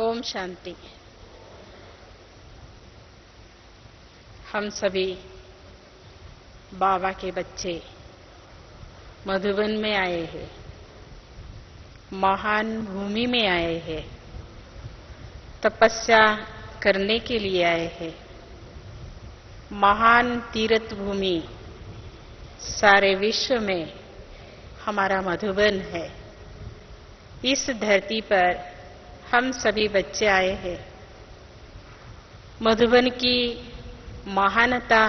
ओम शांति। हम सभी बाबा के बच्चे मधुबन में आए हैं, महान भूमि में आए हैं, तपस्या करने के लिए आए हैं। महान तीर्थ भूमि सारे विश्व में हमारा मधुबन है। इस धरती पर हम सभी बच्चे आए हैं। मधुबन की महानता,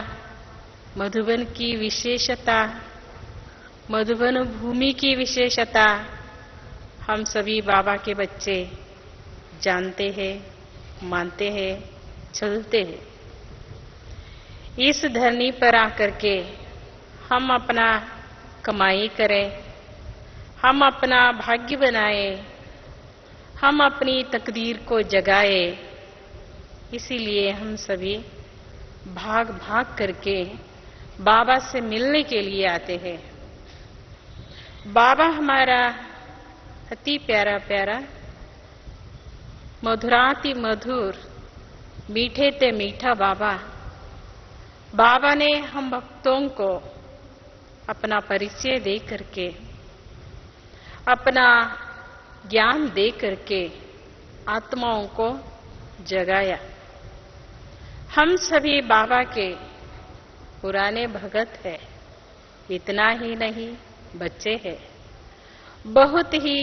मधुबन की विशेषता, मधुबन भूमि की विशेषता हम सभी बाबा के बच्चे जानते हैं, मानते हैं, चलते हैं। इस धरनी पर आकर के हम अपना कमाई करें, हम अपना भाग्य बनाए, हम अपनी तकदीर को जगाए। इसीलिए हम सभी भाग भाग करके बाबा से मिलने के लिए आते हैं। बाबा हमारा अति प्यारा प्यारा, मधुराति मधुर, मीठे ते मीठा बाबा। बाबा ने हम भक्तों को अपना परिचय दे करके, अपना ज्ञान दे करके आत्माओं को जगाया। हम सभी बाबा के पुराने भगत हैं। इतना ही नहीं, बच्चे हैं। बहुत ही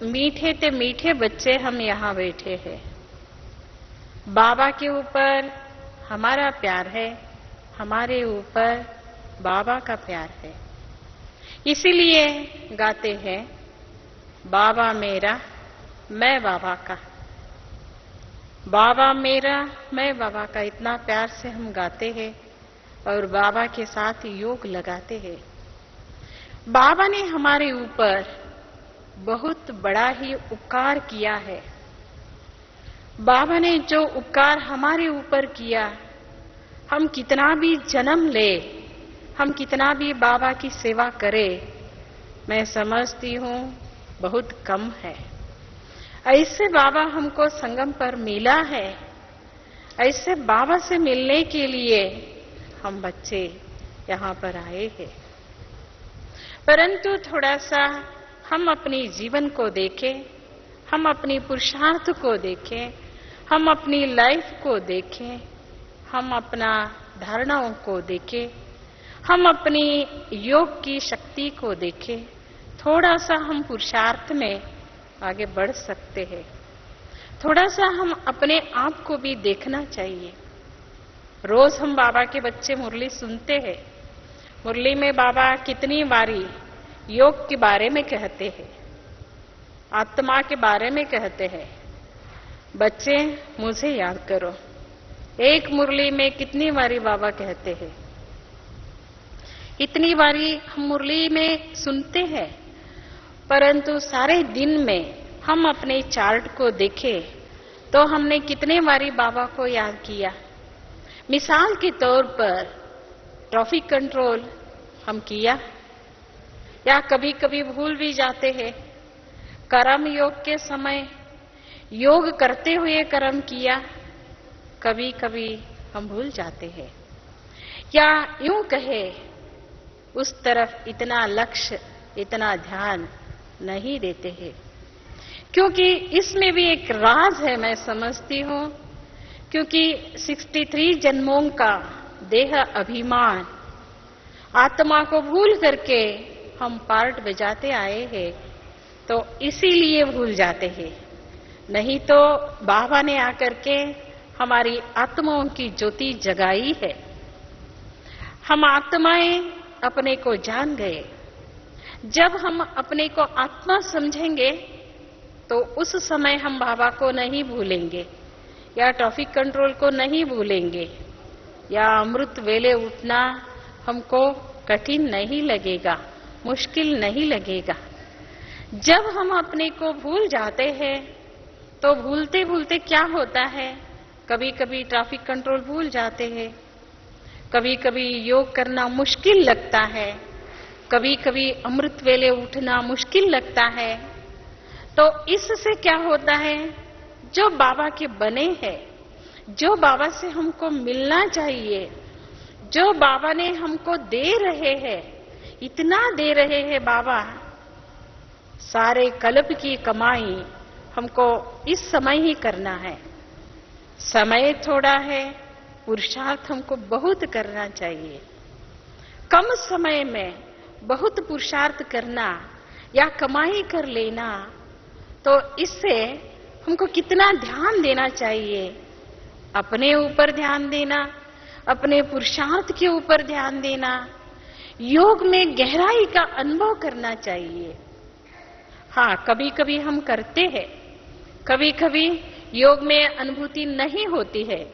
मीठे ते मीठे बच्चे हम यहाँ बैठे हैं। बाबा के ऊपर हमारा प्यार है, हमारे ऊपर बाबा का प्यार है। इसीलिए गाते हैं, बाबा मेरा मैं बाबा का, बाबा मेरा मैं बाबा का। इतना प्यार से हम गाते हैं और बाबा के साथ योग लगाते हैं। बाबा ने हमारे ऊपर बहुत बड़ा ही उपकार किया है। बाबा ने जो उपकार हमारे ऊपर किया, हम कितना भी जन्म ले, हम कितना भी बाबा की सेवा करें, मैं समझती हूँ बहुत कम है। ऐसे बाबा हमको संगम पर मिला है। ऐसे बाबा से मिलने के लिए हम बच्चे यहाँ पर आए हैं। परंतु थोड़ा सा हम अपनी जीवन को देखें, हम अपनी पुरुषार्थ को देखें, हम अपनी लाइफ को देखें, हम अपना धारणाओं को देखें, हम अपनी योग की शक्ति को देखें। थोड़ा सा हम पुरुषार्थ में आगे बढ़ सकते हैं। थोड़ा सा हम अपने आप को भी देखना चाहिए। रोज हम बाबा के बच्चे मुरली सुनते हैं। मुरली में बाबा कितनी बारी योग के बारे में कहते हैं, आत्मा के बारे में कहते हैं। बच्चे मुझे याद करो। एक मुरली में कितनी बारी बाबा कहते हैं। इतनी बारी हम मुरली में सुनते हैं, परंतु सारे दिन में हम अपने चार्ट को देखें तो हमने कितने बारी बाबा को याद किया। मिसाल के तौर पर ट्रैफिक कंट्रोल हम किया, या कभी कभी भूल भी जाते हैं। कर्म योग के समय योग करते हुए कर्म किया, कभी कभी हम भूल जाते हैं। या यूं कहे, उस तरफ इतना लक्ष्य, इतना ध्यान नहीं देते हैं। क्योंकि इसमें भी एक राज है, मैं समझती हूँ। क्योंकि 63 जन्मों का देह अभिमान, आत्मा को भूल करके हम पार्ट बजाते आए हैं, तो इसीलिए भूल जाते हैं। नहीं तो बाबा ने आकर के हमारी आत्माओं की ज्योति जगाई है। हम आत्माएं अपने को जान गए। जब हम अपने को आत्मा समझेंगे तो उस समय हम बाबा को नहीं भूलेंगे, या ट्रैफिक कंट्रोल को नहीं भूलेंगे, या अमृत वेले उठना हमको कठिन नहीं लगेगा, मुश्किल नहीं लगेगा। जब हम अपने को भूल जाते हैं तो भूलते भूलते क्या होता है, कभी कभी ट्रैफिक कंट्रोल भूल जाते हैं, कभी कभी योग करना मुश्किल लगता है, कभी कभी अमृत वेले उठना मुश्किल लगता है। तो इससे क्या होता है, जो बाबा के बने हैं, जो बाबा से हमको मिलना चाहिए, जो बाबा ने हमको दे रहे हैं, इतना दे रहे हैं बाबा, सारे कल्प की कमाई हमको इस समय ही करना है। समय थोड़ा है, पुरुषार्थ हमको बहुत करना चाहिए। कम समय में बहुत पुरुषार्थ करना या कमाई कर लेना, तो इससे हमको कितना ध्यान देना चाहिए। अपने ऊपर ध्यान देना, अपने पुरुषार्थ के ऊपर ध्यान देना, योग में गहराई का अनुभव करना चाहिए। हाँ, कभी कभी हम करते हैं, कभी कभी योग में अनुभूति नहीं होती है।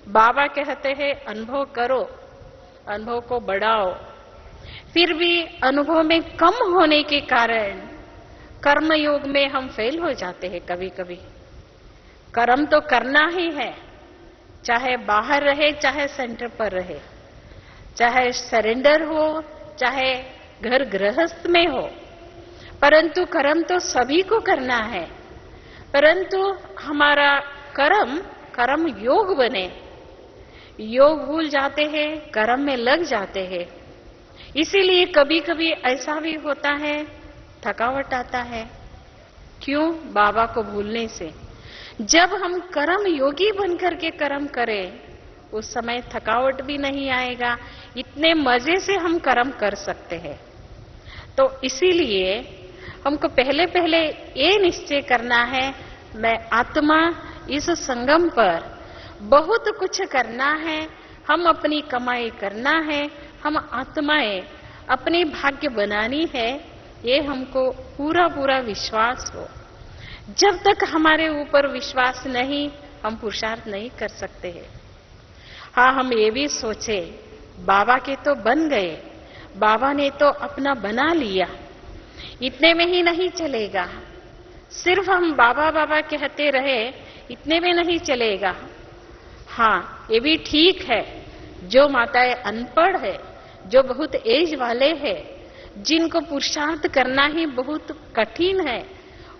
बाबा कहते हैं अनुभव करो, अनुभव को बढ़ाओ। फिर भी अनुभव में कम होने के कारण कर्म योग में हम फेल हो जाते हैं। कभी कभी कर्म तो करना ही है, चाहे बाहर रहे, चाहे सेंटर पर रहे, चाहे सरेंडर हो, चाहे घर गृहस्थ में हो, परंतु कर्म तो सभी को करना है। परंतु हमारा कर्म योग बने। योग भूल जाते हैं, कर्म में लग जाते हैं। इसीलिए कभी कभी ऐसा भी होता है, थकावट आता है। क्यों? बाबा को भूलने से। जब हम कर्म योगी बनकर के कर्म करें, उस समय थकावट भी नहीं आएगा, इतने मजे से हम कर्म कर सकते हैं। तो इसीलिए हमको पहले पहले ये निश्चय करना है, मैं आत्मा इस संगम पर बहुत कुछ करना है, हम अपनी कमाई करना है, हम आत्माएं अपनी भाग्य बनानी है, ये हमको पूरा पूरा विश्वास हो। जब तक हमारे ऊपर विश्वास नहीं, हम पुरुषार्थ नहीं कर सकते हैं। हाँ, हम ये भी सोचे बाबा के तो बन गए, बाबा ने तो अपना बना लिया, इतने में ही नहीं चलेगा। सिर्फ हम बाबा बाबा कहते रहे, इतने में नहीं चलेगा। हाँ, ये भी ठीक है, जो माताएं अनपढ़ है, जो बहुत एज वाले हैं, जिनको पुरुषार्थ करना ही बहुत कठिन है,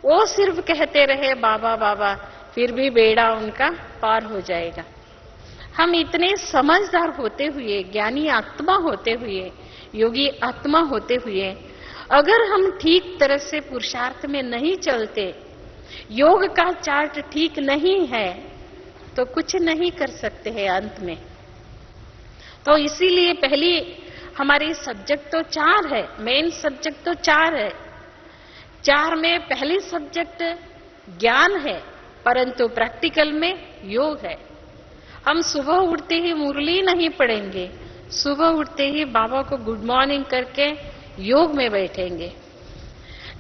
वो सिर्फ कहते रहे बाबा बाबा, फिर भी बेड़ा उनका पार हो जाएगा। हम इतने समझदार होते हुए, ज्ञानी आत्मा होते हुए, योगी आत्मा होते हुए, अगर हम ठीक तरह से पुरुषार्थ में नहीं चलते, योग का चार्ट ठीक नहीं है, तो कुछ नहीं कर सकते हैं अंत में। तो इसीलिए पहली हमारी सब्जेक्ट तो 4 है, मेन सब्जेक्ट तो 4 है। 4 में पहली सब्जेक्ट ज्ञान है, परंतु प्रैक्टिकल में योग है। हम सुबह उठते ही मुरली नहीं पढ़ेंगे, सुबह उठते ही बाबा को गुड मॉर्निंग करके योग में बैठेंगे।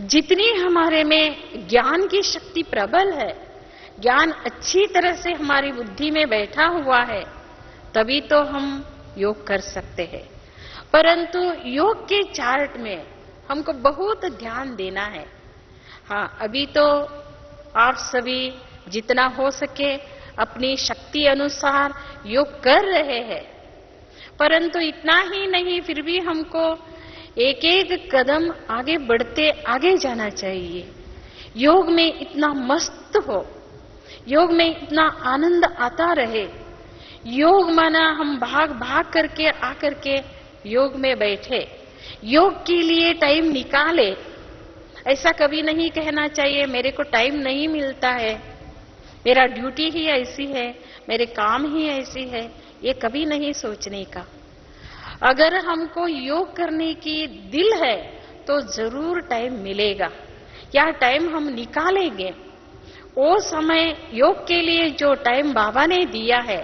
जितनी हमारे में ज्ञान की शक्ति प्रबल है, ज्ञान अच्छी तरह से हमारी बुद्धि में बैठा हुआ है, तभी तो हम योग कर सकते हैं। परंतु योग के चार्ट में हमको बहुत ध्यान देना है। हाँ, अभी तो आप सभी जितना हो सके अपनी शक्ति अनुसार योग कर रहे हैं, परंतु इतना ही नहीं, फिर भी हमको एक एक कदम आगे बढ़ते आगे जाना चाहिए। योग में इतना मस्त हो, योग में इतना आनंद आता रहे। योग माना हम भाग भाग करके आकर के योग में बैठे, योग के लिए टाइम निकाले। ऐसा कभी नहीं कहना चाहिए मेरे को टाइम नहीं मिलता है, मेरा ड्यूटी ही ऐसी है, मेरे काम ही ऐसी है, ये कभी नहीं सोचने का। अगर हमको योग करने की दिल है तो जरूर टाइम मिलेगा, या टाइम हम निकालेंगे। वो समय योग के लिए जो टाइम बाबा ने दिया है,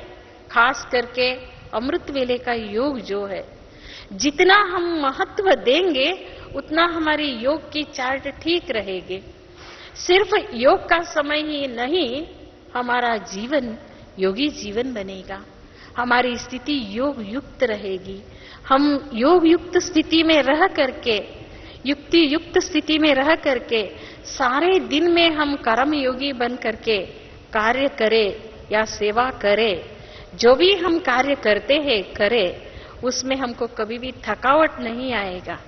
खास करके अमृत वेले का योग जो है, जितना हम महत्व देंगे उतना हमारी योग की चार्ट ठीक रहेगी। सिर्फ योग का समय ही नहीं, हमारा जीवन योगी जीवन बनेगा, हमारी स्थिति योग युक्त रहेगी। हम योग युक्त स्थिति में रह करके, युक्ति युक्त स्थिति में रह करके सारे दिन में हम कर्म योगी बन करके कार्य करें या सेवा करें, जो भी हम कार्य करते हैं करें, उसमें हमको कभी भी थकावट नहीं आएगा।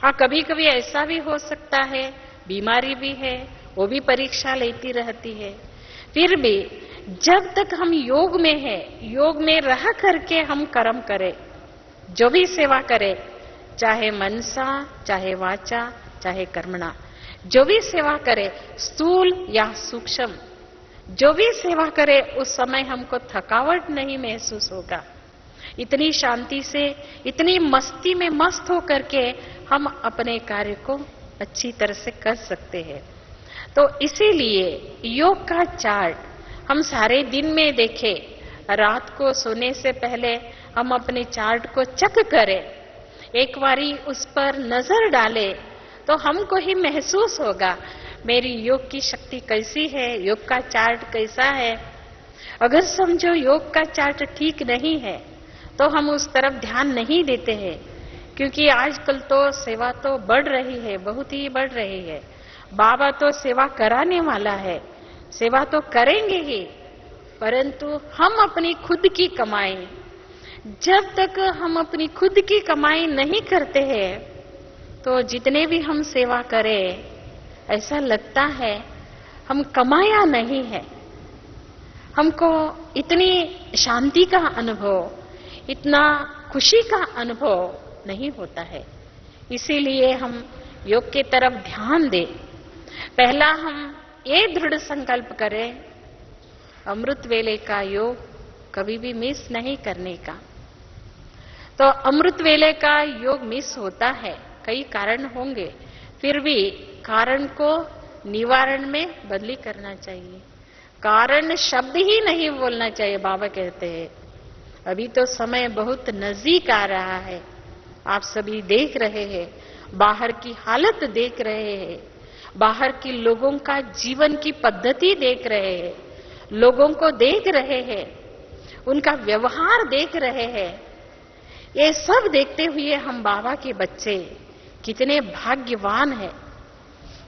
हाँ, कभी कभी ऐसा भी हो सकता है, बीमारी भी है, वो भी परीक्षा लेती रहती है। फिर भी जब तक हम योग में हैं, योग में रह करके हम कर्म करें, जो भी सेवा करें, चाहे मनसा, चाहे वाचा, चाहे कर्मणा, जो भी सेवा करे, स्थूल या सूक्ष्म, जो भी सेवा करे, उस समय हमको थकावट नहीं महसूस होगा। इतनी शांति से, इतनी मस्ती में मस्त होकर के हम अपने कार्य को अच्छी तरह से कर सकते हैं। तो इसीलिए योग का चार्ट हम सारे दिन में देखें, रात को सोने से पहले हम अपने चार्ट को चेक करें, एक बारी उस पर नजर डालें, तो हमको ही महसूस होगा मेरी योग की शक्ति कैसी है, योग का चार्ट कैसा है। अगर समझो योग का चार्ट ठीक नहीं है तो हम उस तरफ ध्यान नहीं देते हैं, क्योंकि आजकल तो सेवा तो बढ़ रही है, बहुत ही बढ़ रही है। बाबा तो सेवा कराने वाला है, सेवा तो करेंगे ही, परंतु हम अपनी खुद की कमाई, जब तक हम अपनी खुद की कमाई नहीं करते हैं तो जितने भी हम सेवा करें, ऐसा लगता है हम कमाया नहीं है। हमको इतनी शांति का अनुभव, इतना खुशी का अनुभव नहीं होता है। इसीलिए हम योग की तरफ ध्यान दें। पहला हम ये दृढ़ संकल्प करें, अमृत वेले का योग कभी भी मिस नहीं करने का। तो अमृत वेले का योग मिस होता है, कई कारण होंगे, फिर भी कारण को निवारण में बदली करना चाहिए। कारण शब्द ही नहीं बोलना चाहिए, बाबा कहते हैं। अभी तो समय बहुत नजदीक आ रहा है, आप सभी देख रहे हैं, बाहर की हालत देख रहे हैं, बाहर के लोगों का जीवन की पद्धति देख रहे हैं, लोगों को देख रहे हैं, उनका व्यवहार देख रहे हैं। ये सब देखते हुए हम बाबा के बच्चे कितने भाग्यवान हैं।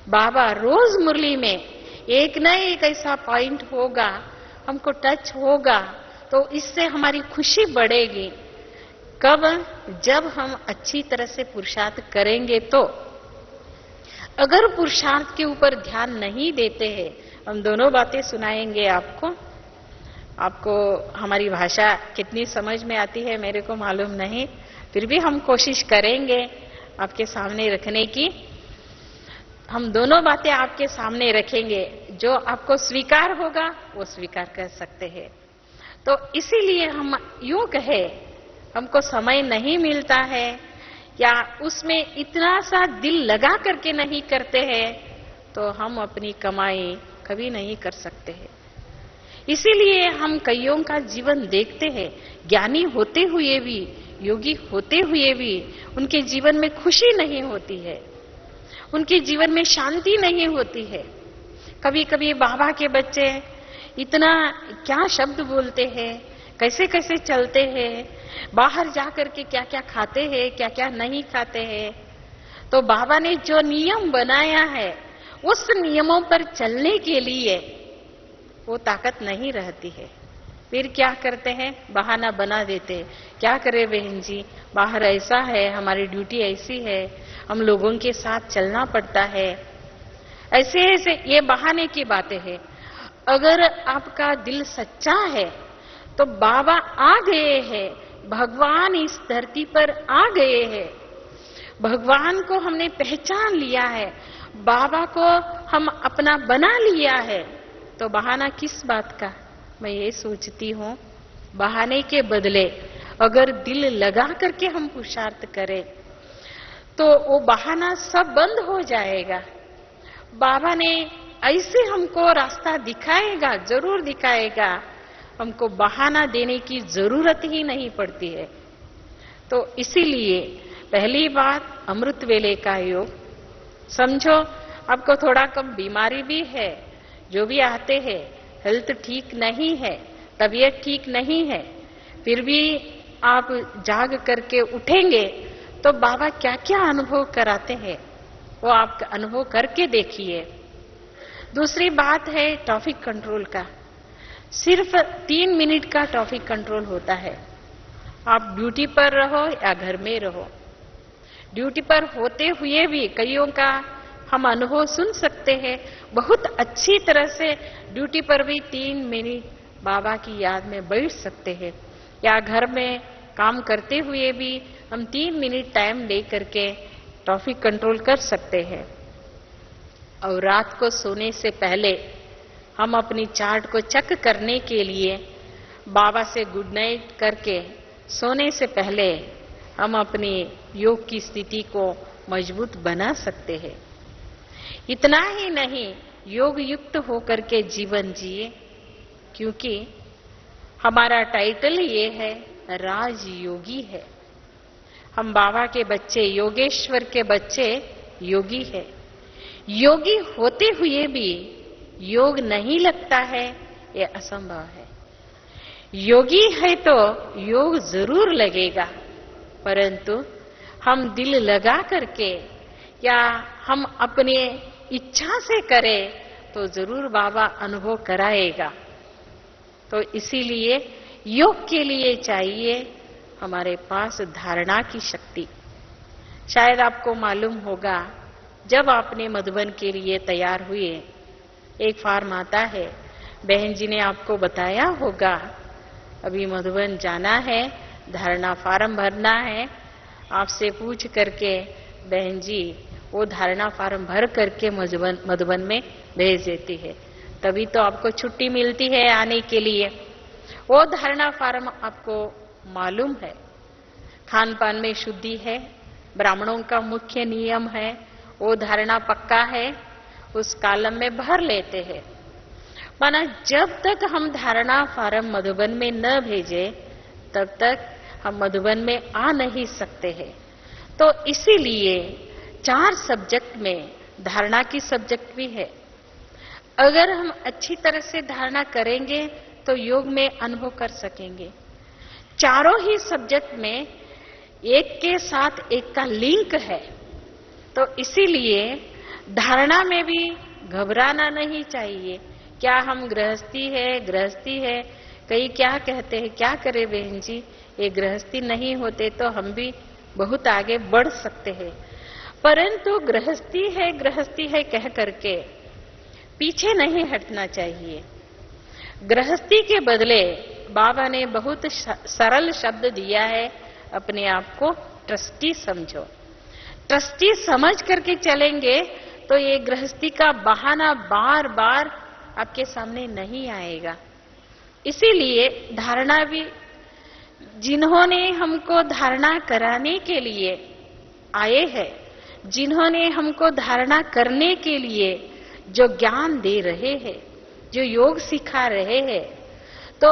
बाबा रोज मुरली में एक न एक ऐसा पॉइंट होगा, हमको टच होगा, तो इससे हमारी खुशी बढ़ेगी। कब? जब हम अच्छी तरह से पुरुषार्थ करेंगे। तो अगर पुरुषार्थ के ऊपर ध्यान नहीं देते हैं, हम दोनों बातें सुनाएंगे आपको हमारी भाषा कितनी समझ में आती है मेरे को मालूम नहीं, फिर भी हम कोशिश करेंगे आपके सामने रखने की। हम दोनों बातें आपके सामने रखेंगे, जो आपको स्वीकार होगा वो स्वीकार कर सकते हैं। तो इसीलिए हम यूं कहे, हमको समय नहीं मिलता है या उसमें इतना सा दिल लगा करके नहीं करते हैं, तो हम अपनी कमाई कभी नहीं कर सकते हैं। इसीलिए हम कईयों का जीवन देखते हैं, ज्ञानी होते हुए भी, योगी होते हुए भी उनके जीवन में खुशी नहीं होती है, उनके जीवन में शांति नहीं होती है। कभी कभी बाबा के बच्चे इतना क्या शब्द बोलते हैं, कैसे कैसे चलते हैं, बाहर जाकर के क्या क्या खाते हैं, क्या क्या नहीं खाते हैं। तो बाबा ने जो नियम बनाया है, उस नियमों पर चलने के लिए वो ताकत नहीं रहती है। फिर क्या करते हैं? बहाना बना देते हैं। क्या करें बहन जी, बाहर ऐसा है, हमारी ड्यूटी ऐसी है, हम लोगों के साथ चलना पड़ता है। ऐसे ऐसे ये बहाने की बातें हैं। अगर आपका दिल सच्चा है तो बाबा आ गए हैं, भगवान इस धरती पर आ गए हैं, भगवान को हमने पहचान लिया है, बाबा को हम अपना बना लिया है, तो बहाना किस बात का? मैं ये सोचती हूँ, बहाने के बदले अगर दिल लगा करके हम पुरुषार्थ करें तो वो बहाना सब बंद हो जाएगा। बाबा ने ऐसे हमको रास्ता दिखाएगा, जरूर दिखाएगा, हमको बहाना देने की जरूरत ही नहीं पड़ती है। तो इसीलिए पहली बात अमृत वेले का योग। समझो आपको थोड़ा कम बीमारी भी है, जो भी आते हैं, हेल्थ ठीक नहीं है, तबीयत ठीक नहीं है, फिर भी आप जाग करके उठेंगे तो बाबा क्या क्या अनुभव कराते हैं वो आप अनुभव करके देखिए। दूसरी बात है ट्रैफिक कंट्रोल का। सिर्फ 3 मिनट का ट्रैफिक कंट्रोल होता है। आप ड्यूटी पर रहो या घर में रहो, ड्यूटी पर होते हुए भी कईयों का हम अनुभव सुन सकते हैं। बहुत अच्छी तरह से ड्यूटी पर भी 3 मिनट बाबा की याद में बैठ सकते हैं, या घर में काम करते हुए भी हम 3 मिनट टाइम ले करके ट्रैफिक कंट्रोल कर सकते हैं। और रात को सोने से पहले हम अपनी चार्ट को चेक करने के लिए बाबा से गुड नाइट करके सोने से पहले हम अपनी योग की स्थिति को मजबूत बना सकते हैं। इतना ही नहीं, योग युक्त होकर के जीवन जिए, क्योंकि हमारा टाइटल ये है राजयोगी है। हम बाबा के बच्चे, योगेश्वर के बच्चे योगी है। योगी होते हुए भी योग नहीं लगता है, ये असंभव है। योगी है तो योग जरूर लगेगा, परंतु हम दिल लगा करके या हम अपने इच्छा से करें तो जरूर बाबा अनुभव कराएगा। तो इसीलिए योग के लिए चाहिए हमारे पास धारणा की शक्ति। शायद आपको मालूम होगा, जब आपने मधुबन के लिए तैयार हुए, एक फॉर्म आता है, बहन जी ने आपको बताया होगा, अभी मधुबन जाना है, धारणा फॉर्म भरना है। आपसे पूछ करके बहन जी वो धारणा फॉर्म भर करके मधुबन में भेज देती है, तभी तो आपको छुट्टी मिलती है आने के लिए। वो धारणा फॉर्म आपको मालूम है, खान पान में शुद्धि है, ब्राह्मणों का मुख्य नियम है, वो धारणा पक्का है, उस कॉलम में भर लेते हैं। माना जब तक हम धारणा फॉर्म मधुबन में न भेजे तब तक हम मधुबन में आ नहीं सकते हैं। तो इसीलिए 4 सब्जेक्ट में धारणा की सब्जेक्ट भी है। अगर हम अच्छी तरह से धारणा करेंगे तो योग में अनुभव कर सकेंगे। चारों ही सब्जेक्ट में एक के साथ एक का लिंक है, तो इसीलिए धारणा में भी घबराना नहीं चाहिए। क्या हम गृहस्थी है, कई क्या कहते हैं, क्या करें बहन जी, ये गृहस्थी नहीं होते तो हम भी बहुत आगे बढ़ सकते हैं। परंतु गृहस्थी है कह करके पीछे नहीं हटना चाहिए। गृहस्थी के बदले बाबा ने बहुत सरल शब्द दिया है, अपने आप को ट्रस्टी समझो। ट्रस्टी समझ करके चलेंगे तो ये गृहस्थी का बहाना बार बार आपके सामने नहीं आएगा। इसीलिए धारणा भी, जिन्होंने हमको धारणा कराने के लिए आए हैं, जिन्होंने हमको धारणा करने के लिए जो ज्ञान दे रहे हैं, जो योग सिखा रहे हैं, तो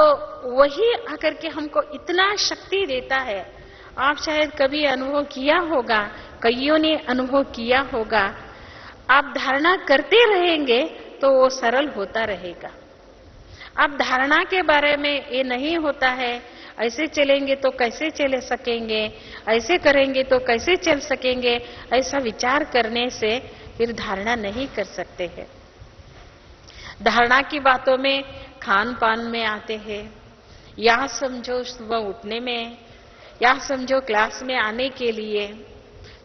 वही आकर के हमको इतना शक्ति देता है। आप शायद कभी अनुभव किया होगा, कईयों ने अनुभव किया होगा, आप धारणा करते रहेंगे तो वो सरल होता रहेगा। अब धारणा के बारे में ये नहीं होता है, ऐसे चलेंगे तो कैसे चल सकेंगे, ऐसे करेंगे तो कैसे चल सकेंगे, ऐसा विचार करने से फिर धारणा नहीं कर सकते हैं। धारणा की बातों में खान पान में आते हैं, या समझो सुबह उठने में, या समझो क्लास में आने के लिए,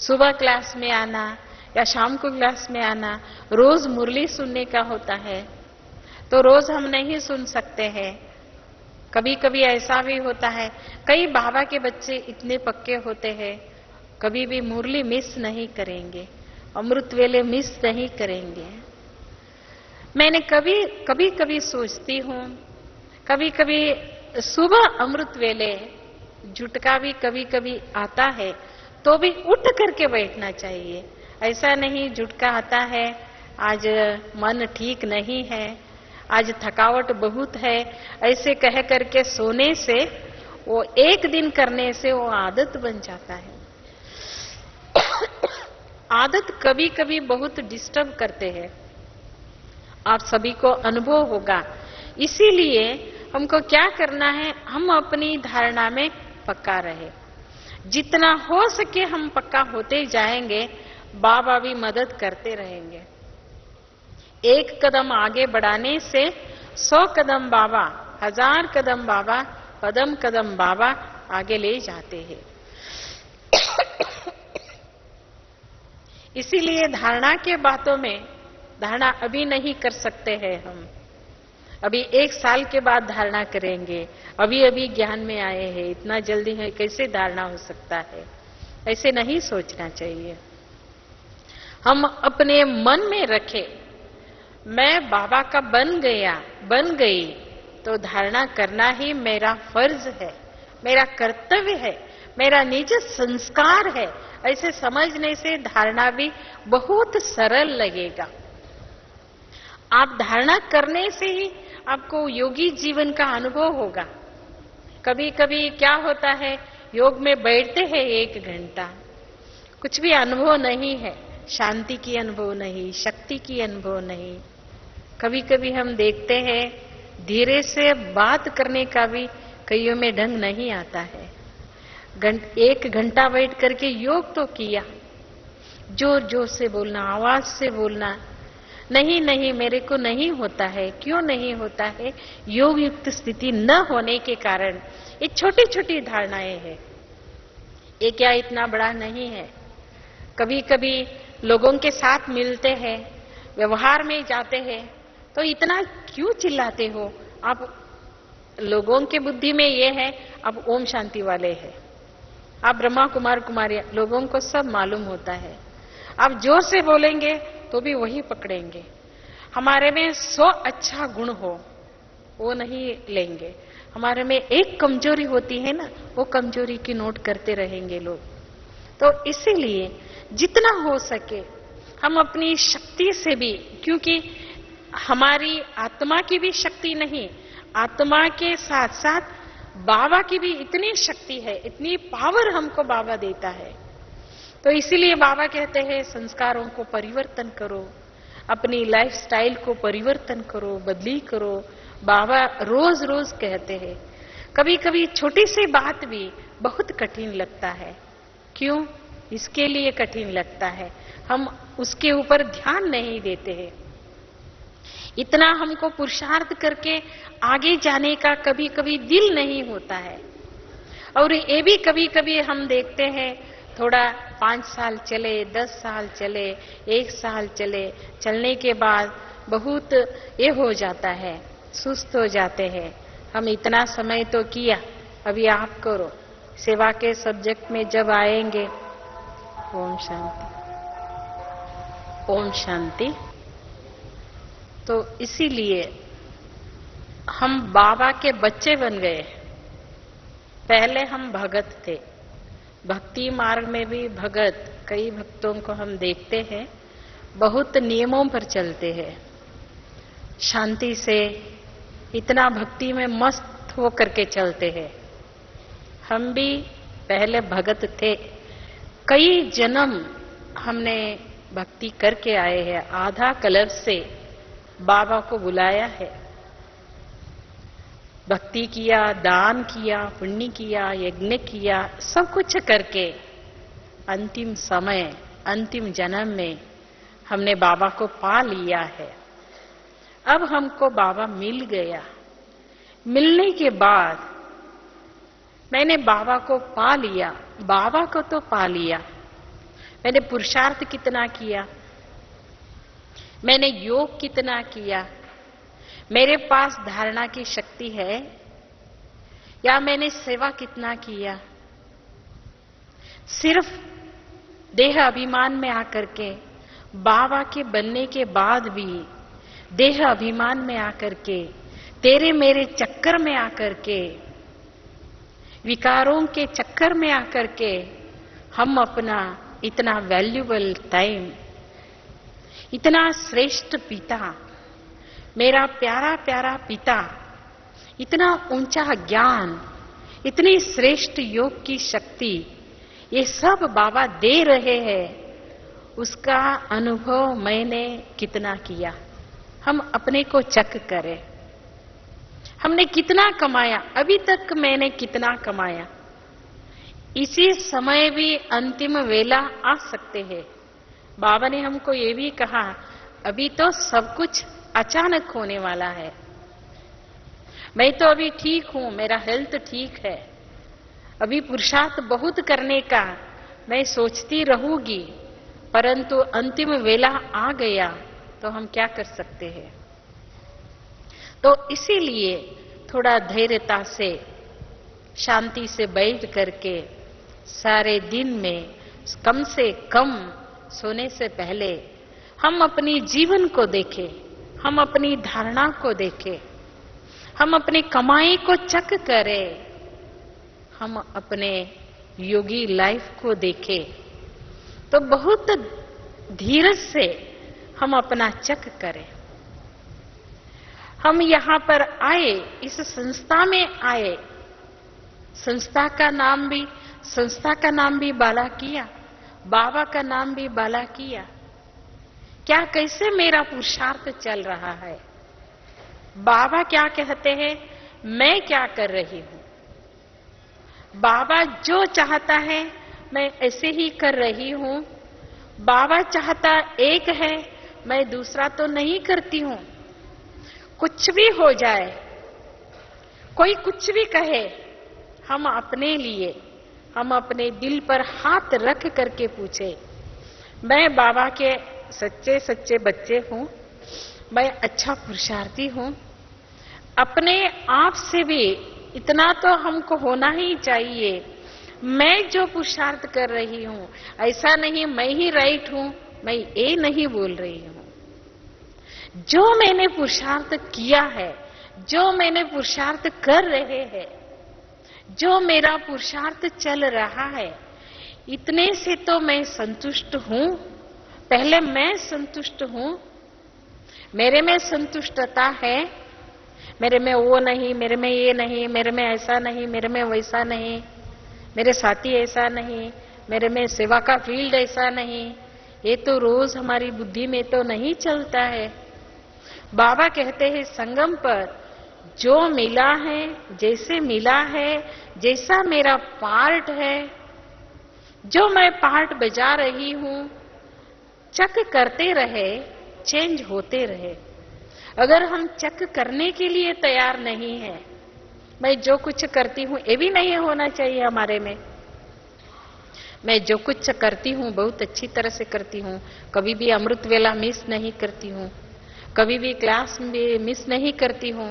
सुबह क्लास में आना या शाम को क्लास में आना। रोज मुरली सुनने का होता है तो रोज हम नहीं सुन सकते हैं। कभी कभी ऐसा भी होता है, कई बाबा के बच्चे इतने पक्के होते हैं, कभी भी मुरली मिस नहीं करेंगे, अमृत वेले मिस नहीं करेंगे। मैंने कभी सोचती हूँ, कभी कभी सुबह अमृत वेले झुटका भी कभी कभी आता है तो भी उठ करके बैठना चाहिए। ऐसा नहीं झुटका आता है, आज मन ठीक नहीं है, आज थकावट बहुत है, ऐसे कह करके सोने से, वो एक दिन करने से वो आदत बन जाता है। आदत कभी कभी बहुत डिस्टर्ब करते हैं, आप सभी को अनुभव होगा। इसीलिए हमको क्या करना है, हम अपनी धारणा में पक्का रहे। जितना हो सके हम पक्का होते जाएंगे, बाबा भी मदद करते रहेंगे। एक कदम आगे बढ़ाने से 100 कदम बाबा, 1000 कदम बाबा, कदम कदम बाबा आगे ले जाते हैं। इसीलिए धारणा के बातों में धारणा अभी नहीं कर सकते हैं हम। अभी 1 साल के बाद धारणा करेंगे, अभी अभी ज्ञान में आए हैं, इतना जल्दी है कैसे धारणा हो सकता है, ऐसे नहीं सोचना चाहिए। हम अपने मन में रखें, मैं बाबा का बन गई, तो धारणा करना ही मेरा फर्ज है, मेरा कर्तव्य है, मेरा निज संस्कार है। ऐसे समझने से धारणा भी बहुत सरल लगेगा। आप धारणा करने से ही आपको योगी जीवन का अनुभव होगा। कभी कभी क्या होता है, योग में बैठते हैं 1 घंटा, कुछ भी अनुभव नहीं है, शांति की अनुभव नहीं, शक्ति की अनुभव नहीं। कभी कभी हम देखते हैं धीरे से बात करने का भी कईयों में ढंग नहीं आता है। 1 घंटा बैठ करके योग तो किया, जोर जोर से बोलना, आवाज से बोलना, नहीं मेरे को नहीं होता है। क्यों नहीं होता है? योग युक्त स्थिति न होने के कारण। ये छोटी छोटी धारणाएं हैं, ये क्या इतना बड़ा नहीं है। कभी कभी लोगों के साथ मिलते हैं, व्यवहार में जाते हैं, तो इतना क्यों चिल्लाते हो आप? लोगों के बुद्धि में ये है अब ओम शांति वाले हैं, आप ब्रह्मा कुमार कुमारी, लोगों को सब मालूम होता है। आप जोर से बोलेंगे तो भी वही पकड़ेंगे। हमारे में 100 अच्छा गुण हो वो नहीं लेंगे, हमारे में एक कमजोरी होती है ना, वो कमजोरी की नोट करते रहेंगे लोग। तो इसीलिए जितना हो सके हम अपनी शक्ति से भी, क्योंकि हमारी आत्मा की भी शक्ति नहीं, आत्मा के साथ साथ बाबा की भी इतनी शक्ति है, इतनी पावर हमको बाबा देता है। तो इसीलिए बाबा कहते हैं संस्कारों को परिवर्तन करो, अपनी लाइफ स्टाइल को परिवर्तन करो, बदली करो। बाबा रोज रोज कहते हैं। कभी कभी छोटी सी बात भी बहुत कठिन लगता है। क्यों? इसके लिए कठिन लगता है, हम उसके ऊपर ध्यान नहीं देते हैं। इतना हमको पुरुषार्थ करके आगे जाने का कभी कभी दिल नहीं होता है। और ये भी कभी कभी हम देखते हैं, थोड़ा 5 साल चले, 10 साल चले, 1 साल चले, चलने के बाद बहुत ये हो जाता है, सुस्त हो जाते हैं। हम इतना समय तो किया, अभी आप करो। सेवा के सब्जेक्ट में जब आएंगे, ओम शांति, ओम शांति। तो इसीलिए हम बाबा के बच्चे बन गए। पहले हम भगत थे, भक्ति मार्ग में भी भगत, कई भक्तों को हम देखते हैं बहुत नियमों पर चलते हैं, शांति से इतना भक्ति में मस्त हो करके चलते हैं। हम भी पहले भगत थे, कई जन्म हमने भक्ति करके आए हैं, आधा कल्प से बाबा को बुलाया है, भक्ति किया, दान किया, पुण्य किया, यज्ञ किया, सब कुछ करके अंतिम समय, अंतिम जन्म में हमने बाबा को पा लिया है। अब हमको बाबा मिल गया। मिलने के बाद मैंने बाबा को पा लिया, बाबा को तो पा लिया। मैंने पुरुषार्थ कितना किया, मैंने योग कितना किया, मेरे पास धारणा की शक्ति है, या मैंने सेवा कितना किया। सिर्फ देह अभिमान में आकर के, बाबा के बनने के बाद भी देह अभिमान में आकर के, तेरे मेरे चक्कर में आकर के, विकारों के चक्कर में आकर के हम अपना इतना वैल्यूबल टाइम, इतना श्रेष्ठ पिता, मेरा प्यारा प्यारा पिता, इतना ऊंचा ज्ञान, इतनी श्रेष्ठ योग की शक्ति, ये सब बाबा दे रहे हैं। उसका अनुभव मैंने कितना किया, हम अपने को चेक करें। हमने कितना कमाया, अभी तक मैंने कितना कमाया। इसी समय भी अंतिम वेला आ सकते हैं। बाबा ने हमको ये भी कहा, अभी तो सब कुछ अचानक होने वाला है। मैं तो अभी ठीक हूं, मेरा हेल्थ ठीक है, अभी पुरुषार्थ बहुत करने का मैं सोचती रहूंगी, परंतु अंतिम वेला आ गया तो हम क्या कर सकते हैं। तो इसीलिए थोड़ा धैर्यता से, शांति से बैठ करके सारे दिन में कम से कम सोने से पहले हम अपनी जीवन को देखें, हम अपनी धारणा को देखें, हम अपनी कमाई को चेक करें, हम अपने योगी लाइफ को देखें, तो बहुत धीरज से हम अपना चेक करें। हम यहां पर आए, इस संस्था में आए, संस्था का नाम भी बाला किया, बाबा का नाम भी बाला किया। क्या कैसे मेरा पुरुषार्थ चल रहा है, बाबा क्या कहते हैं, मैं क्या कर रही हूं। बाबा जो चाहता है मैं ऐसे ही कर रही हूं। बाबा चाहता एक है, मैं दूसरा तो नहीं करती हूं। कुछ भी हो जाए, कोई कुछ भी कहे, हम अपने लिए, हम अपने दिल पर हाथ रख करके पूछे, मैं बाबा के सच्चे सच्चे बच्चे हूं, मैं अच्छा पुरुषार्थी हूं। अपने आप से भी इतना तो हमको होना ही चाहिए, मैं जो पुरुषार्थ कर रही हूं, ऐसा नहीं मैं ही राइट हूं, मैं ये नहीं बोल रही हूं। जो मैंने पुरुषार्थ किया है, जो मैंने पुरुषार्थ कर रहे हैं, जो मेरा पुरुषार्थ चल रहा है, इतने से तो मैं संतुष्ट हूं। पहले मैं संतुष्ट हूं, मेरे में संतुष्टता है, मेरे में वो नहीं, मेरे में ये नहीं, मेरे में ऐसा नहीं, मेरे में वैसा नहीं, मेरे साथी ऐसा नहीं, मेरे में सेवा का फील्ड ऐसा नहीं, ये तो रोज हमारी बुद्धि में तो नहीं चलता है। बाबा कहते हैं संगम पर जो मिला है, जैसे मिला है, जैसा मेरा पार्ट है, जो मैं पार्ट बजा रही हूं, चेक करते रहे, चेंज होते रहे। अगर हम चेक करने के लिए तैयार नहीं है, मैं जो कुछ करती हूं ये भी नहीं होना चाहिए हमारे में। मैं जो कुछ करती हूं बहुत अच्छी तरह से करती हूं, कभी भी अमृत वेला मिस नहीं करती हूं, कभी भी क्लास में मिस नहीं करती हूं,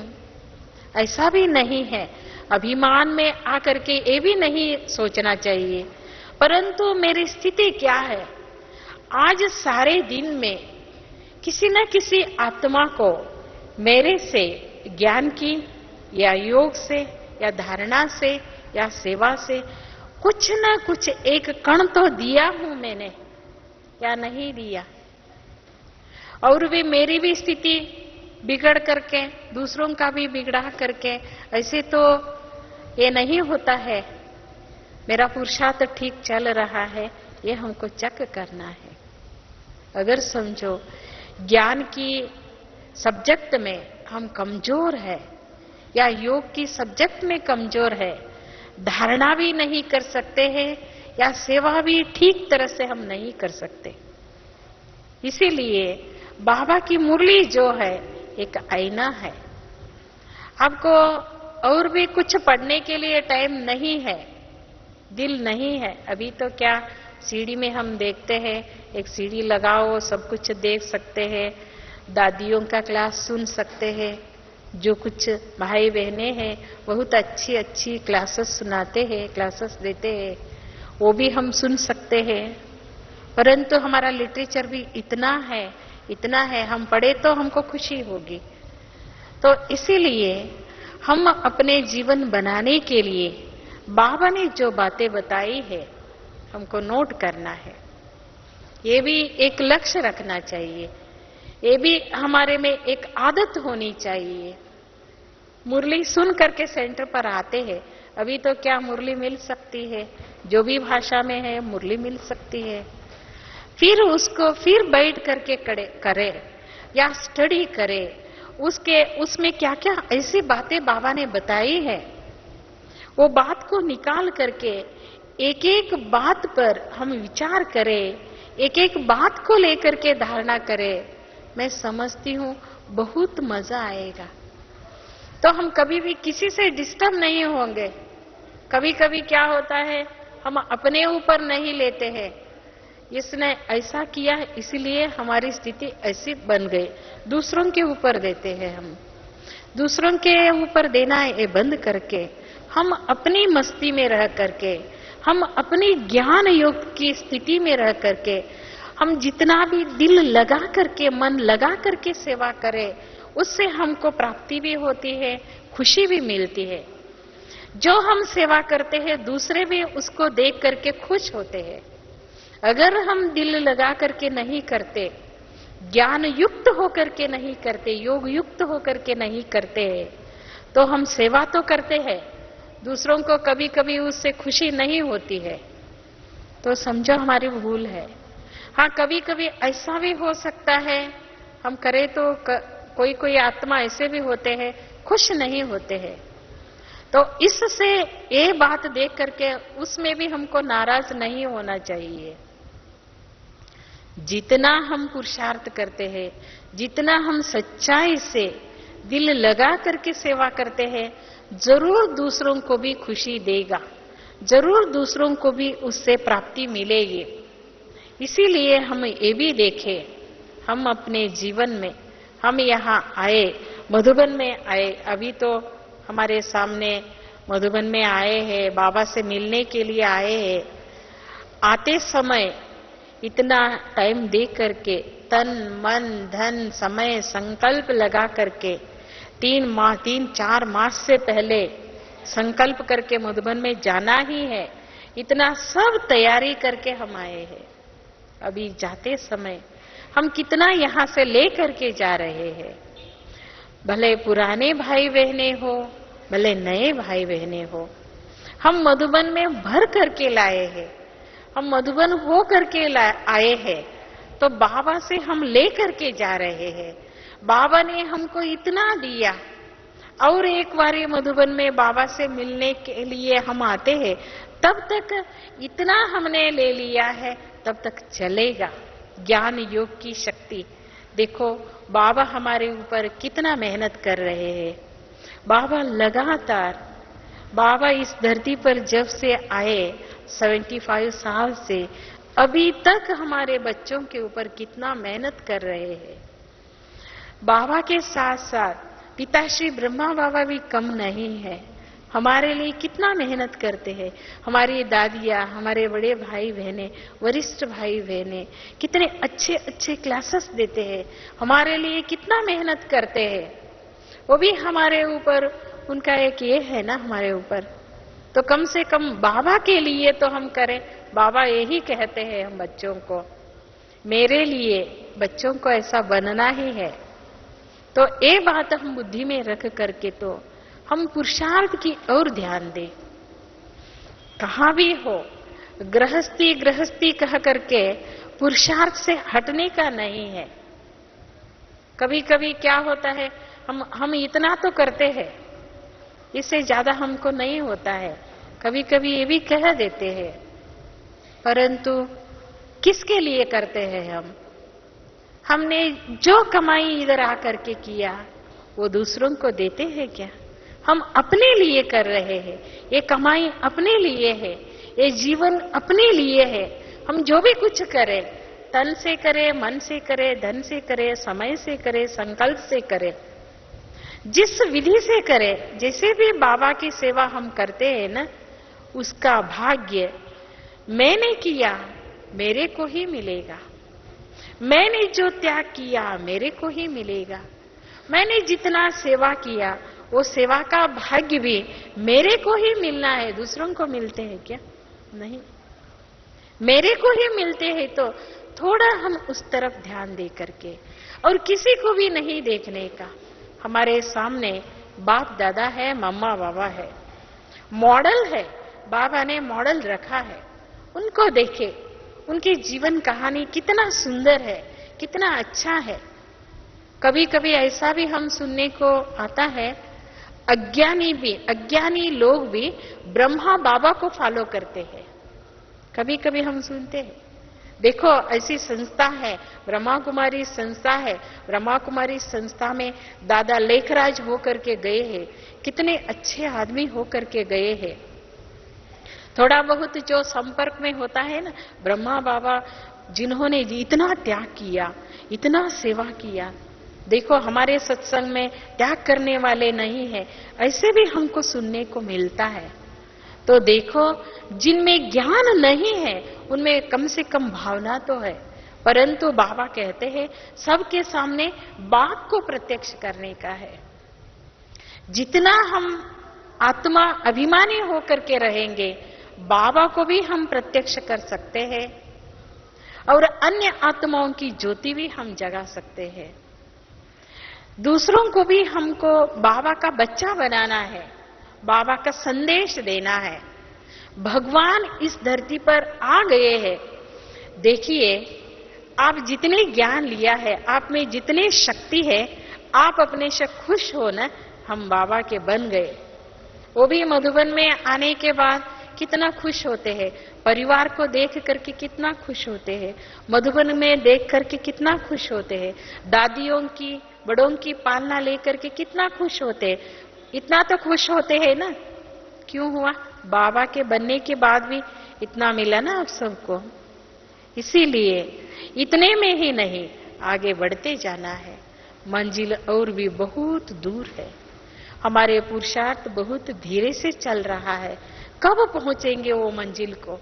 ऐसा भी नहीं है। अभिमान में आकर के ये भी नहीं सोचना चाहिए। परंतु मेरी स्थिति क्या है, आज सारे दिन में किसी न किसी आत्मा को मेरे से ज्ञान की या योग से या धारणा से या सेवा से कुछ न कुछ एक कण तो दिया हूं मैंने, या नहीं दिया। और भी मेरी भी स्थिति बिगड़ करके दूसरों का भी बिगड़ा करके ऐसे तो ये नहीं होता है। मेरा पुरुषार्थ ठीक चल रहा है, ये हमको चेक करना है। अगर समझो ज्ञान की सब्जेक्ट में हम कमजोर है या योग की सब्जेक्ट में कमजोर है, धारणा भी नहीं कर सकते हैं या सेवा भी ठीक तरह से हम नहीं कर सकते। इसीलिए बाबा की मुरली जो है एक आईना है। आपको और भी कुछ पढ़ने के लिए टाइम नहीं है, दिल नहीं है। अभी तो क्या सीडी में हम देखते हैं, एक सीडी लगाओ सब कुछ देख सकते हैं, दादियों का क्लास सुन सकते हैं, जो कुछ भाई बहनें हैं बहुत अच्छी अच्छी क्लासेस सुनाते हैं, क्लासेस देते हैं, वो भी हम सुन सकते हैं। परंतु हमारा लिटरेचर भी इतना है, हम पढ़े तो हमको खुशी होगी। तो इसीलिए हम अपने जीवन बनाने के लिए बाबा ने जो बातें बताई है हमको नोट करना है। ये भी एक लक्ष्य रखना चाहिए, ये भी हमारे में एक आदत होनी चाहिए। मुरली सुन करके सेंटर पर आते हैं, अभी तो क्या मुरली मिल सकती है, जो भी भाषा में है मुरली मिल सकती है। फिर उसको फिर बैठ करके करे या स्टडी करे, उसमें क्या क्या ऐसी बातें बाबा ने बताई है, वो बात को निकाल करके एक एक बात पर हम विचार करें, एक एक बात को लेकर के धारणा करें। मैं समझती हूं बहुत मजा आएगा। तो हम कभी भी किसी से डिस्टर्ब नहीं होंगे। कभी कभी क्या होता है, हम अपने ऊपर नहीं लेते हैं इसने ऐसा किया इसलिए हमारी स्थिति ऐसी बन गई। दूसरों के ऊपर देते हैं हम, दूसरों के ऊपर देना ये बंद करके हम अपनी मस्ती में रह करके, हम अपनी ज्ञान योग की स्थिति में रह करके, हम जितना भी दिल लगा करके, मन लगा करके सेवा करें, उससे हमको प्राप्ति भी होती है, खुशी भी मिलती है। जो हम सेवा करते हैं दूसरे भी उसको देख करके खुश होते हैं। अगर हम दिल लगा करके नहीं करते, ज्ञान युक्त होकर के नहीं करते, योग युक्त होकर के नहीं करते हैं, तो हम सेवा तो करते हैं, दूसरों को कभी कभी उससे खुशी नहीं होती है, तो समझो हमारी भूल है। हाँ, कभी कभी ऐसा भी हो सकता है हम करें तो कोई कोई आत्मा ऐसे भी होते हैं खुश नहीं होते हैं, तो इससे ये बात देख करके उसमें भी हमको नाराज नहीं होना चाहिए। जितना हम पुरुषार्थ करते हैं, जितना हम सच्चाई से दिल लगा करके सेवा करते हैं, जरूर दूसरों को भी खुशी देगा, जरूर दूसरों को भी उससे प्राप्ति मिलेगी। इसीलिए हम ये भी देखें, हम अपने जीवन में, हम यहाँ आए, मधुबन में आए, अभी तो हमारे सामने मधुबन में आए हैं, बाबा से मिलने के लिए आए हैं। आते समय इतना टाइम दे करके, तन मन धन समय संकल्प लगा करके 3-4 मास से पहले संकल्प करके मधुबन में जाना ही है, इतना सब तैयारी करके हम आए हैं। अभी जाते समय हम कितना यहाँ से ले करके जा रहे हैं, भले पुराने भाई बहने हो, भले नए भाई बहने हो, हम मधुबन में भर करके लाए हैं, हम मधुबन हो करके आए हैं, तो बाबा से हम ले करके जा रहे हैं। बाबा ने हमको इतना दिया, और एक बार मधुबन में बाबा से मिलने के लिए हम आते हैं, तब तक इतना हमने ले लिया है, तब तक चलेगा। ज्ञान योग की शक्ति देखो, बाबा हमारे ऊपर कितना मेहनत कर रहे हैं। बाबा लगातार, बाबा इस धरती पर जब से आए 75 साल से अभी तक हमारे बच्चों के ऊपर कितना मेहनत कर रहे हैं। बाबा के साथ साथ पिताश्री ब्रह्मा बाबा भी कम नहीं है, हमारे लिए कितना मेहनत करते हैं। हमारी दादियाँ, हमारे बड़े भाई बहने, वरिष्ठ भाई बहने कितने अच्छे अच्छे क्लासेस देते हैं, हमारे लिए कितना मेहनत करते हैं। वो भी हमारे ऊपर उनका एक ये है ना, हमारे ऊपर, तो कम से कम बाबा के लिए तो हम करें। बाबा यही कहते हैं हम बच्चों को, मेरे लिए बच्चों को ऐसा बनना ही है। तो ये बात हम बुद्धि में रख करके तो हम पुरुषार्थ की ओर ध्यान दें। कहाँ भी हो, गृहस्थी गृहस्थी कह करके पुरुषार्थ से हटने का नहीं है। कभी कभी क्या होता है, हम इतना तो करते हैं, इससे ज्यादा हमको नहीं होता है, कभी कभी ये भी कह देते हैं, परंतु किसके लिए करते हैं हम? हमने जो कमाई इधर आकर के किया वो दूसरों को देते हैं क्या? हम अपने लिए कर रहे हैं, ये कमाई अपने लिए है, ये जीवन अपने लिए है। हम जो भी कुछ करें, तन से करें, मन से करें, धन से करें, समय से करें, संकल्प से करें, जिस विधि से करें, जैसे भी बाबा की सेवा हम करते हैं ना, उसका भाग्य मैंने किया मेरे को ही मिलेगा, मैंने जो त्याग किया मेरे को ही मिलेगा, मैंने जितना सेवा किया वो सेवा का भाग्य भी मेरे को ही मिलना है। दूसरों को मिलते हैं क्या? नहीं, मेरे को ही मिलते हैं। तो थोड़ा हम उस तरफ ध्यान दे करके, और किसी को भी नहीं देखने का। हमारे सामने बाप दादा है, मम्मा बाबा है, मॉडल है, बाबा ने मॉडल रखा है, उनको देखे, उनकी जीवन कहानी कितना सुंदर है, कितना अच्छा है। कभी कभी ऐसा भी हम सुनने को आता है, अज्ञानी लोग भी ब्रह्मा बाबा को फॉलो करते हैं। कभी कभी हम सुनते हैं, देखो ऐसी संस्था है, ब्रह्मा कुमारी संस्था है, ब्रह्मा कुमारी संस्था में दादा लेखराज होकर के गए हैं, कितने अच्छे आदमी होकर के गए हैं। थोड़ा बहुत जो संपर्क में होता है ना, ब्रह्मा बाबा जिन्होंने इतना त्याग किया, इतना सेवा किया। देखो हमारे सत्संग में त्याग करने वाले नहीं है, ऐसे भी हमको सुनने को मिलता है। तो देखो जिनमें ज्ञान नहीं है उनमें कम से कम भावना तो है, परंतु बाबा कहते हैं सबके सामने बात को प्रत्यक्ष करने का है। जितना हम आत्मा अभिमानी होकर के रहेंगे, बाबा को भी हम प्रत्यक्ष कर सकते हैं और अन्य आत्माओं की ज्योति भी हम जगा सकते हैं। दूसरों को भी हमको बाबा का बच्चा बनाना है, बाबा का संदेश देना है। भगवान इस धरती पर आ गए हैं। देखिए आप जितने ज्ञान लिया है, आप में जितने शक्ति है, आप अपने से खुश हो ना, हम बाबा के बन गए। वो भी मधुबन में आने के बाद कितना खुश होते हैं, परिवार को देख करके कितना खुश होते हैं, मधुबन में देख करके कितना खुश होते हैं, दादियों की बड़ों की पालना लेकर के कितना खुश होते हैं। इतना तो खुश होते हैं ना, क्यों हुआ? बाबा के बनने के बाद भी इतना मिला ना आप सबको। इसीलिए इतने में ही नहीं, आगे बढ़ते जाना है। मंजिल और भी बहुत दूर है, हमारे पुरुषार्थ बहुत धीरे से चल रहा है। कब पहुंचेंगे वो मंजिल को?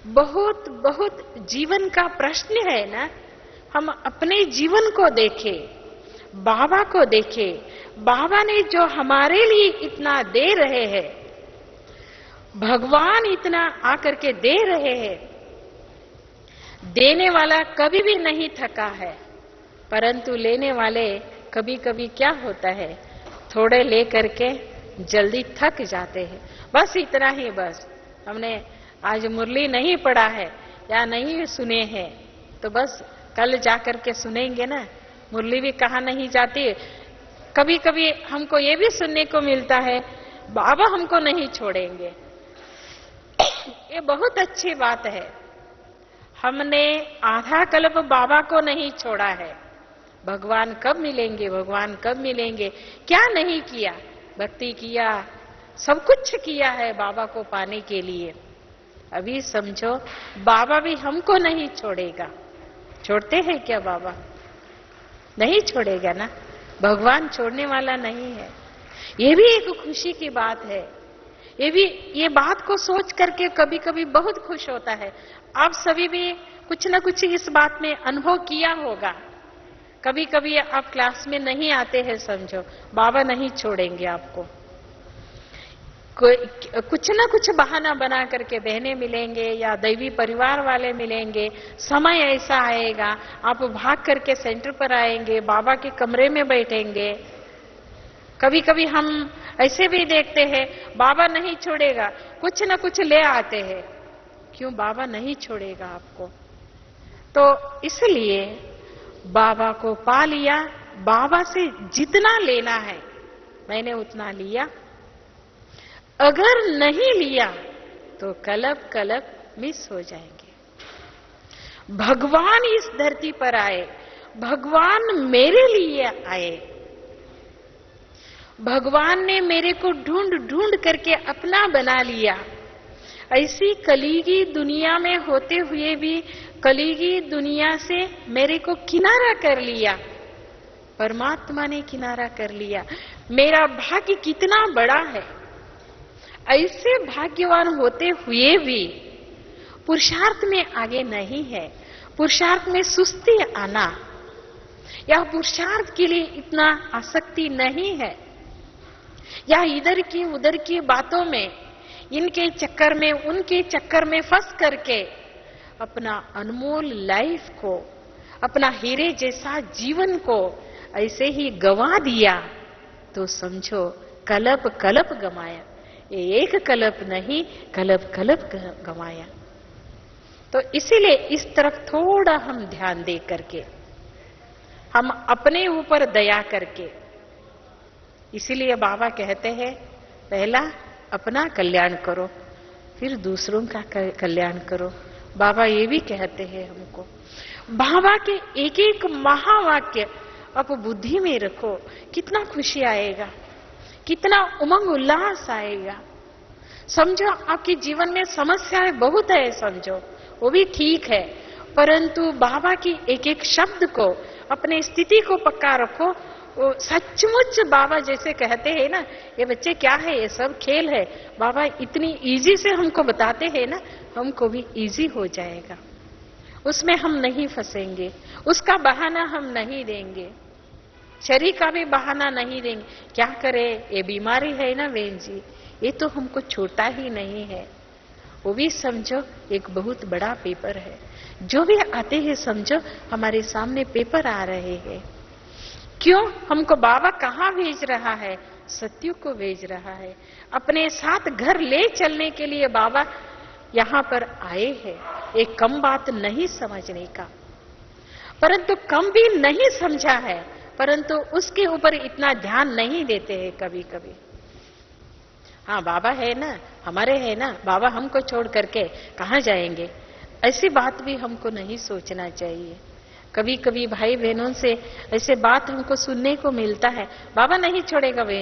बहुत बहुत जीवन का प्रश्न है ना। हम अपने जीवन को देखें, बाबा को देखें। बाबा ने जो हमारे लिए इतना दे रहे हैं, भगवान इतना आकर के दे रहे हैं। देने वाला कभी भी नहीं थका है, परंतु लेने वाले कभी कभी क्या होता है, थोड़े लेकर के जल्दी थक जाते हैं। बस इतना ही, बस हमने आज मुरली नहीं पढ़ा है या नहीं सुने हैं, तो बस कल जाकर के सुनेंगे ना। मुरली भी कहाँ नहीं जाती। कभी कभी हमको ये भी सुनने को मिलता है, बाबा हमको नहीं छोड़ेंगे। ये बहुत अच्छी बात है। हमने आधा कल्प बाबा को नहीं छोड़ा है। भगवान कब मिलेंगे, भगवान कब मिलेंगे, क्या नहीं किया? भक्ति किया, सब कुछ किया है बाबा को पाने के लिए। अभी समझो बाबा भी हमको नहीं छोड़ेगा। छोड़ते हैं क्या बाबा? नहीं छोड़ेगा ना, भगवान छोड़ने वाला नहीं है। ये भी एक खुशी की बात है। ये बात को सोच करके कभी कभी बहुत खुश होता है। आप सभी भी कुछ न कुछ इस बात में अनुभव किया होगा। कभी कभी आप क्लास में नहीं आते हैं, समझो बाबा नहीं छोड़ेंगे आपको। कुछ न कुछ बहाना बना करके बहनें मिलेंगे या दैवी परिवार वाले मिलेंगे। समय ऐसा आएगा आप भाग करके सेंटर पर आएंगे, बाबा के कमरे में बैठेंगे। कभी कभी हम ऐसे भी देखते हैं बाबा नहीं छोड़ेगा, कुछ न कुछ ले आते हैं। क्यों बाबा नहीं छोड़ेगा आपको? तो इसलिए बाबा को पा लिया, बाबा से जितना लेना है मैंने उतना लिया। अगर नहीं लिया तो कल्प कल्प मिस हो जाएंगे। भगवान इस धरती पर आए, भगवान मेरे लिए आए। भगवान ने मेरे को ढूंढ ढूंढ करके अपना बना लिया। ऐसी कलीगी दुनिया में होते हुए भी कलीगी दुनिया से मेरे को किनारा कर लिया। परमात्मा ने किनारा कर लिया। मेरा भाग्य कितना बड़ा है। ऐसे भाग्यवान होते हुए भी पुरुषार्थ में आगे नहीं है। पुरुषार्थ में सुस्ती आना या पुरुषार्थ के लिए इतना आसक्ति नहीं है, या इधर की उधर की बातों में, इनके चक्कर में उनके चक्कर में फंस करके अपना अनमोल लाइफ को, अपना हीरे जैसा जीवन को ऐसे ही गंवा दिया तो समझो कल्प कल्प गंवाया। ये एक कल्प नहीं, कल्प कल्प गंवाया। तो इसीलिए इस तरफ थोड़ा हम ध्यान दे करके, हम अपने ऊपर दया करके, इसीलिए बाबा कहते हैं पहला अपना कल्याण करो फिर दूसरों का कल्याण करो। बाबा ये भी कहते हैं हमको। बाबा के एक एक महावाक्य आप बुद्धि में रखो, कितना खुशी आएगा, कितना उमंग उल्लास आएगा। समझो आपके जीवन में समस्याएं बहुत है, समझो वो भी ठीक है, परंतु बाबा की एक एक शब्द को, अपने स्थिति को पक्का रखो। वो सचमुच बाबा जैसे कहते हैं ना, ये बच्चे क्या है, ये सब खेल है, बाबा इतनी इजी से हमको बताते हैं ना, हमको भी इजी हो जाएगा। उसमें हम नहीं फंसेंगे, उसका बहाना हम नहीं देंगे, शरीर का भी बहाना नहीं देंगे। क्या करे, ये बीमारी है ना बहन जी, ये तो हमको छोड़ता ही नहीं है। वो भी समझो एक बहुत बड़ा पेपर है। जो भी आते हैं समझो हमारे सामने पेपर आ रहे हैं। क्यों हमको बाबा कहाँ भेज रहा है? सत्य को भेज रहा है। अपने साथ घर ले चलने के लिए बाबा यहाँ पर आए हैं। एक कम बात नहीं समझने का, परंतु कम भी नहीं समझा है, परंतु उसके ऊपर इतना ध्यान नहीं देते हैं कभी कभी। हाँ बाबा है ना, हमारे है ना, बाबा हमको छोड़ करके कहाँ जाएंगे, ऐसी बात भी हमको नहीं सोचना चाहिए। कभी कभी भाई बहनों से ऐसे बात हमको सुनने को मिलता है, बाबा नहीं छोड़ेगा बहन